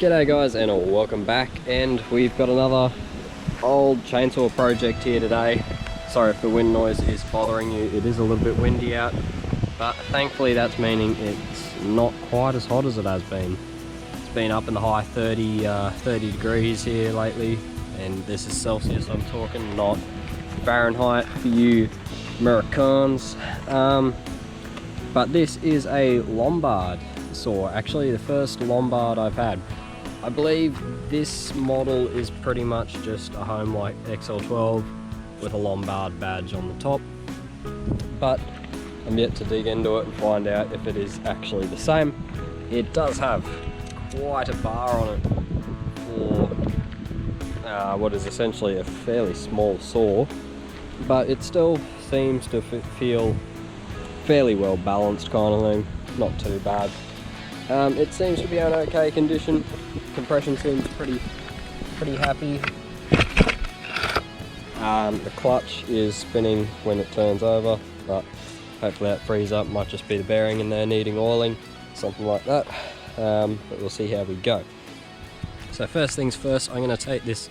G'day guys, and welcome back, and we've got another old chainsaw project here today. Sorry if the wind noise is bothering you, it is a little bit windy out, but thankfully that's meaning it's not quite as hot as it has been. It's been up in the high 30 degrees here lately, and this is Celsius I'm talking, not Fahrenheit for you Americans. But this is a Lombard saw, actually the first Lombard I've had. I believe this model is pretty much just a Homelite XL12 with a Lombard badge on the top, but I'm yet to dig into it and find out if it is actually the same. It does have quite a bar on it for what is essentially a fairly small saw, but it still seems to feel fairly well balanced kind of thing, not too bad. It seems to be in okay condition. Compression seems pretty happy. The clutch is spinning when it turns over, but hopefully that frees up. Might just be the bearing in there needing oiling, something like that. But we'll see how we go. So first things first, I'm going to take this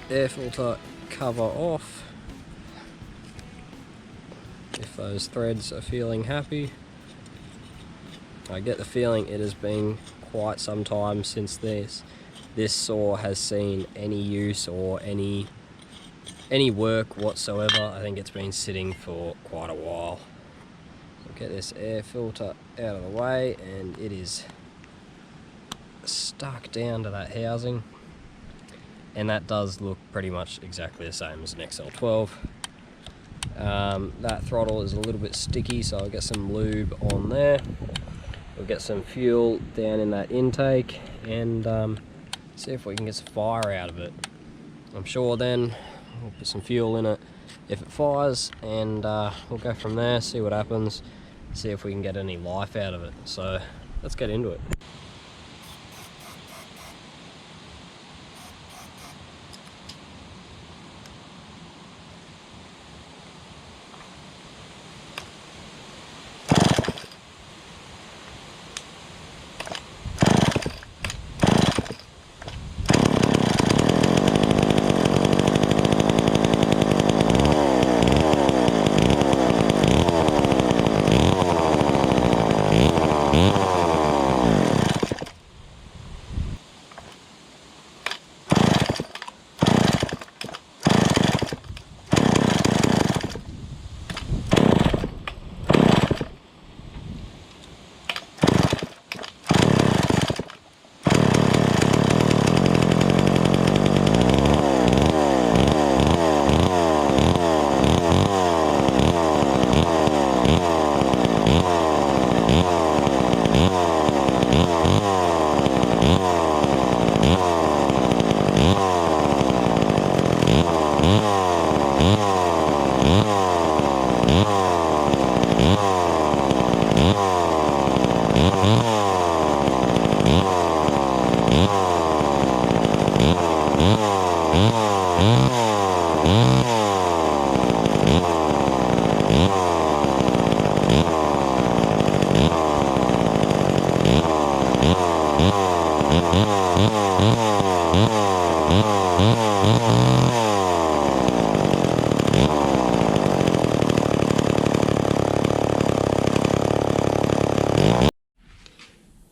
air filter cover off. If those threads are feeling happy. I get the feeling it has been quite some time since this saw has seen any use or any work whatsoever. I think it's been sitting for quite a while. So get this air filter out of the way, and it is stuck down to that housing, and that does look pretty much exactly the same as an XL12. That throttle is a little bit sticky, so I'll get some lube on there. We'll get some fuel down in that intake and see if we can get some fire out of it. I'm sure then we'll put some fuel in it if it fires, and we'll go from there, see what happens, see if we can get any life out of it. So let's get into it.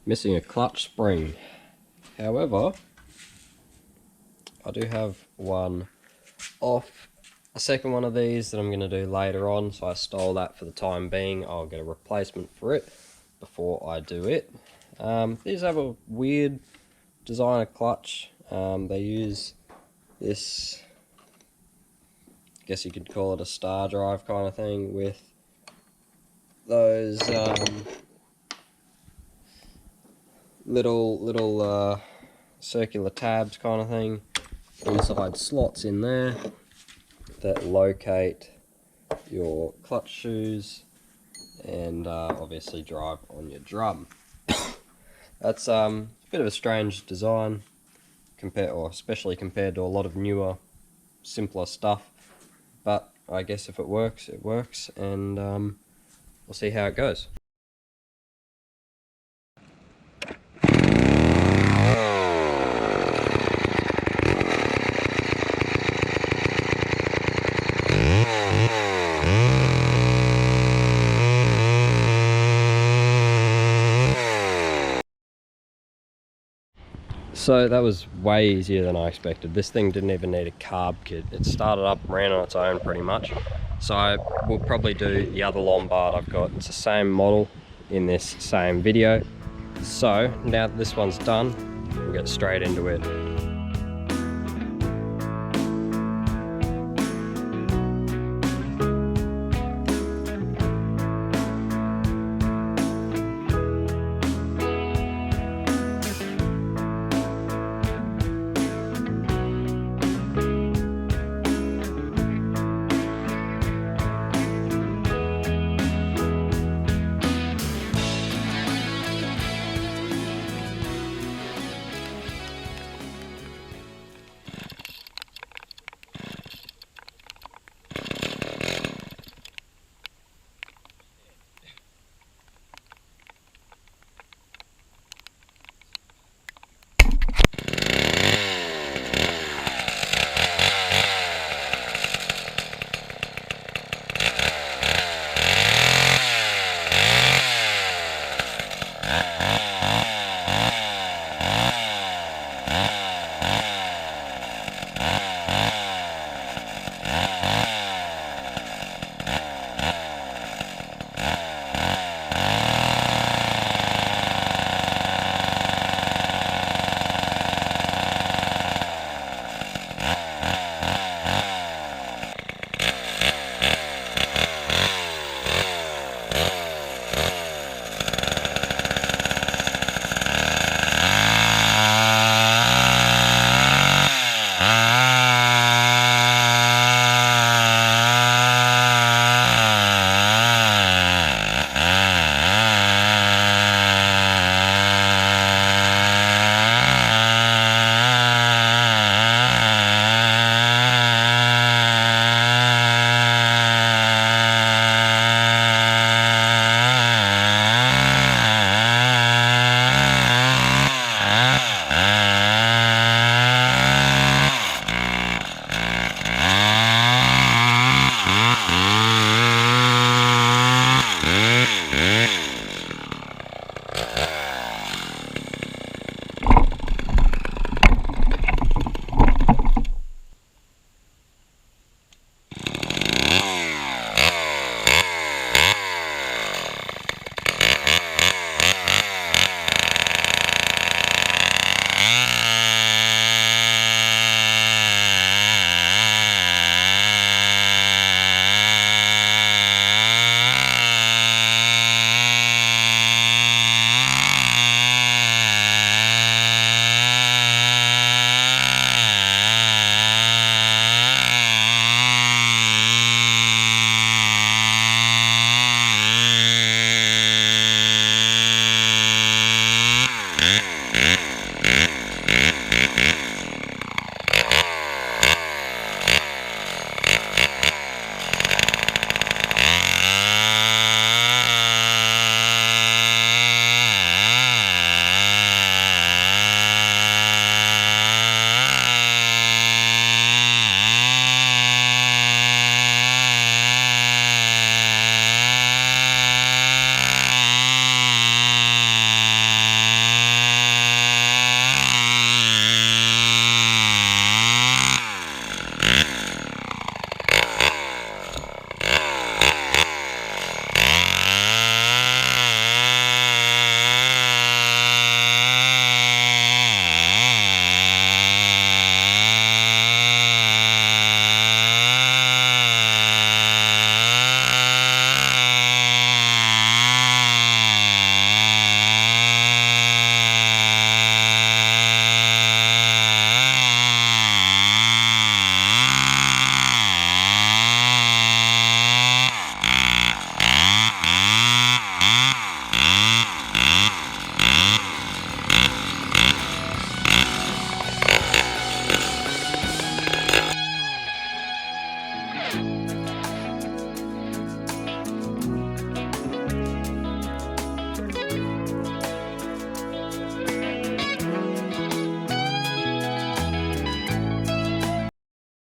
Missing a clutch spring. However, I do have one off, a second one of these that I'm going to do later on, so I stole that for the time being. I'll get a replacement for it before I do it. These have a weird designer clutch. They use this, I guess you could call it a star drive kind of thing, with those little circular tabs kind of thing inside slots in there that locate your clutch shoes and obviously drive on your drum. That's a bit of a strange design, especially compared to a lot of newer, simpler stuff, but I guess if it works, it works, and we'll see how it goes. So that was way easier than I expected. This thing didn't even need a carb kit. It started up and ran on its own pretty much. So we'll probably do the other Lombard I've got. It's the same model in this same video. So now that this one's done, we'll get straight into it.